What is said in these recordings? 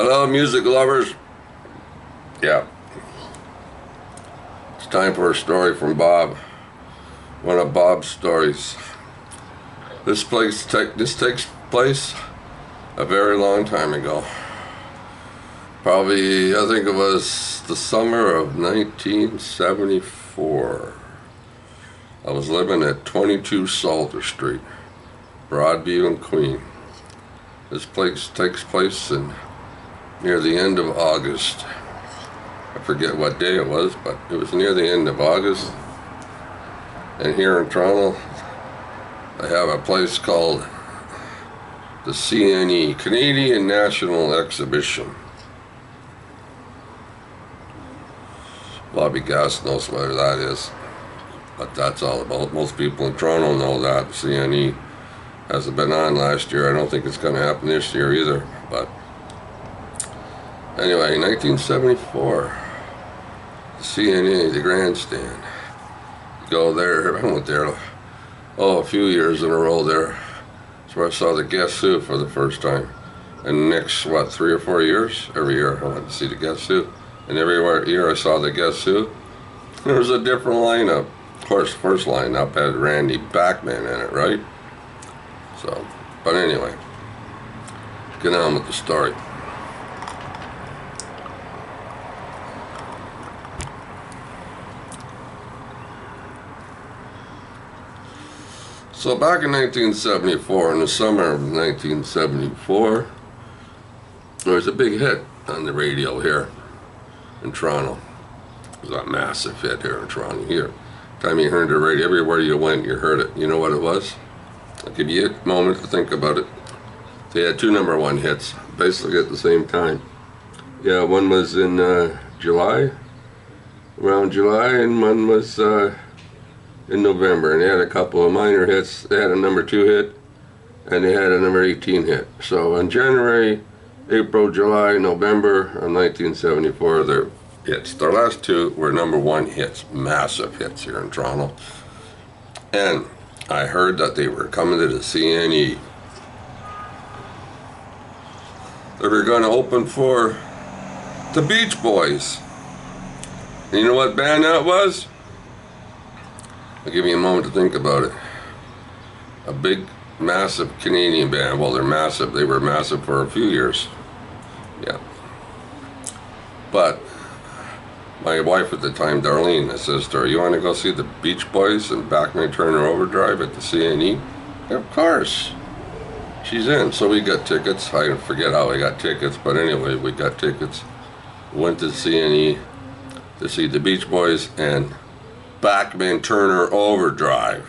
Hello, music lovers. Yeah. It's time for a story from Bob. One of Bob's stories. This takes place a very long time ago. Probably, I think it was the summer of 1974. I was living at 22 Salter Street, Broadview and Queen. This place takes place near the end of August. I forget what day it was, but it was near the end of August. And here in Toronto, I have a place called the c.n.e, Canadian National Exhibition. Bobby Gass knows what that is, what that's all about. Most people in Toronto know that. c.n.e hasn't been on last year. I don't think it's going to happen this year either. But anyway, 1974, the c.n.e, the grandstand. You go there, I went there, a few years in a row there. That's where I saw the Guess Who for the first time. And the next, 3 or 4 years, every year I went to see the Guess Who. And every year I saw the Guess Who, there was a different lineup. Of course, first lineup had Randy Bachman in it, right? So, but anyway, get on with the story. So back in 1974, in the summer of 1974, there was a big hit on the radio here in Toronto. It was a massive hit here in Toronto. Here, time you heard the radio, everywhere you went, you heard it. You know what it was? I'll give you a moment to think about it. They had 2 #1 hits, basically at the same time. Yeah, one was in July, around July, and one was in November. And they had a couple of minor hits. They had a #2 hit, and they had a #18 hit. So in January, April, July, November of 1974, their hits. Their last 2 were #1 hits, massive hits here in Toronto. And I heard that they were coming to the c.n.e. They were going to open for the Beach Boys. And you know what band that was? I'll give you a moment to think about it. A big, massive Canadian band. Well, they're massive. They were massive for a few years. Yeah. But my wife at the time, Darlene, I says to her, "You want to go see the Beach Boys and Bachman Turner Overdrive at the c.n.e? Of course. She's in. So we got tickets. I forget how we got tickets, but anyway, we got tickets. Went to c.n.e to see the Beach Boys and Bachman Turner Overdrive.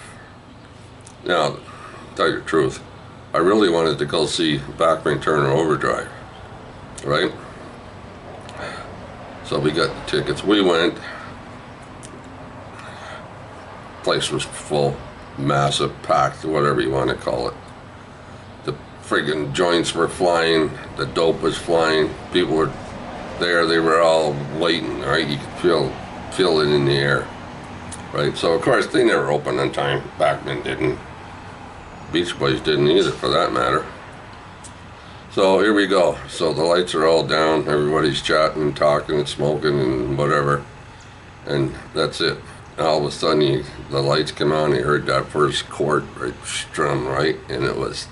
Now, tell you the truth, I really wanted to go see Bachman Turner Overdrive, right? So we got the tickets. We went. Place was full, massive, packed, whatever you want to call it. The friggin' joints were flying. The dope was flying. People were there. They were all waiting, right? You could feel it in the air, right? So of course they never opened on time. Bachman didn't. Beach Boys didn't either, for that matter. So here we go. So the lights are all down. Everybody's chatting and talking and smoking and whatever. And that's it. All of a sudden the lights come on. You heard that first chord, right, strum, right? And it was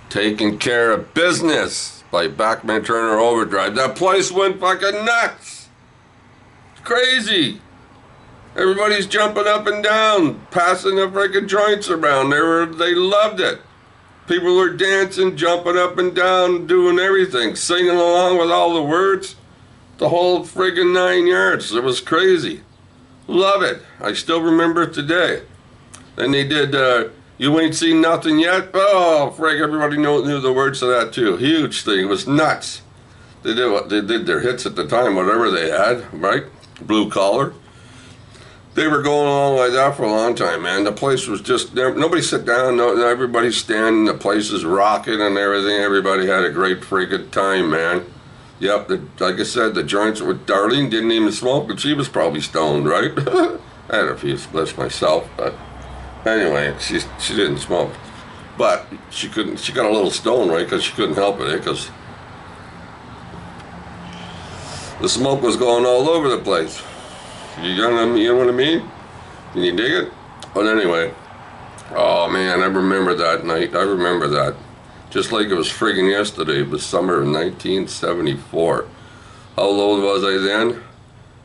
Taking Care of Business by Bachman Turner Overdrive. That place went fucking nuts. It's crazy. Everybody's jumping up and down, passing the freaking joints around. They loved it. People were dancing, jumping up and down, doing everything, singing along with all the words, the whole friggin' 9 yards. It was crazy. Love it. I still remember it today. Then they did You Ain't Seen Nothing Yet. Oh, frig, everybody knew the words to that too. Huge thing. It was nuts. They did their hits at the time, whatever they had, right? Blue Collar. They were going along like that for a long time, man. The place was just, nobody sat down, everybody's standing, the place is rocking and everything. Everybody had a great freaking time, man. Yep, like I said, the joints with Darlene didn't even smoke, but she was probably stoned, right? I had a few splits myself, but anyway, she didn't smoke. But she got a little stoned, right, because she couldn't help it, because The smoke was going all over the place. You know what I mean? Can you dig it? But anyway, oh man, I remember that night. I remember that. Just like it was friggin' yesterday. It was summer of 1974. How old was I then?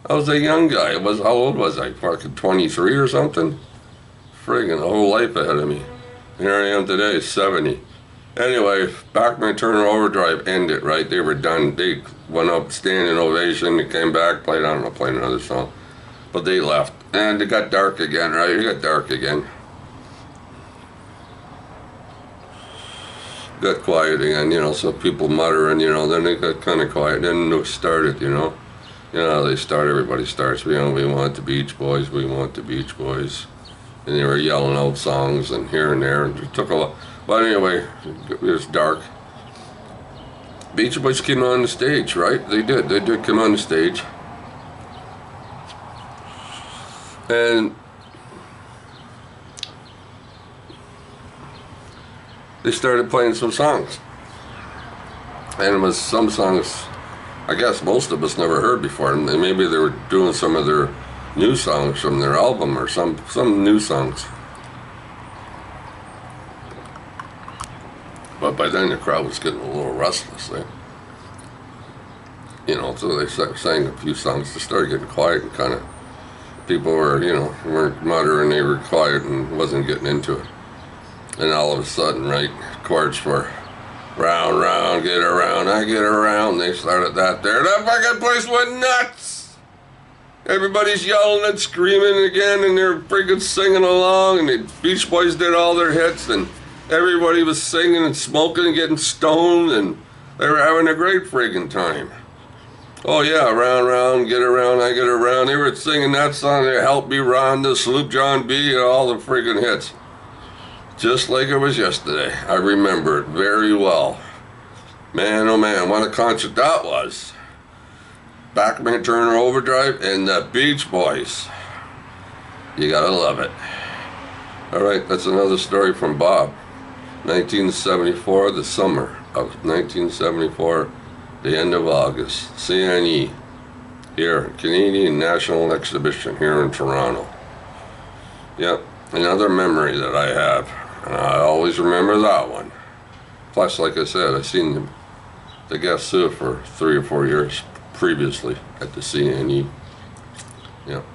I was a young guy. How old was I? Fucking 23 or something? Friggin' a whole life ahead of me. Here I am today, 70. Anyway, Bachman Turner Overdrive ended, right? They were done. They went up, standing ovation. They came back, played another song. But they left. And it got dark again, right? It got dark again. Got quiet again, you know, so people muttering, you know, then it got kind of quiet. Then it started, you know. You know how they start, everybody starts, you know, we want the Beach Boys, we want the Beach Boys. And they were yelling out songs and here and there, and it took a lot. But anyway, it was dark. Beach Boys came on the stage, right? They did come on the stage. And they started playing some songs. And it was some songs I guess most of us never heard before. And maybe they were doing some of their new songs from their album or some new songs. But by then the crowd was getting a little restless. You know, so they sang a few songs. They started getting quiet and kind of, people were, you know, weren't muttering, they were quiet and wasn't getting into it. And all of a sudden, right, chords for round, round, get around, I get around. They started that there. That fucking place went nuts. Everybody's yelling and screaming again, and they're freaking singing along, and the Beach Boys did all their hits, and everybody was singing and smoking and getting stoned, and they were having a great freaking time. Oh yeah, round, round, get around, I get around. They were singing that song there, Help Me Rhonda, Sloop John B, and all the freaking hits. Just like it was yesterday. I remember it very well. Man, oh man, what a concert that was. Bachman Turner Overdrive and the Beach Boys. You gotta love it. Alright, that's another story from Bob. 1974, the summer of 1974, the end of August. c.n.e. here, Canadian National Exhibition here in Toronto. Yep, another memory that I have. And I always remember that one. Plus, like I said, I've seen the guest too for 3 or 4 years previously at the c.n.e. Yep.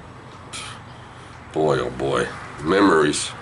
Boy, oh boy. Memories.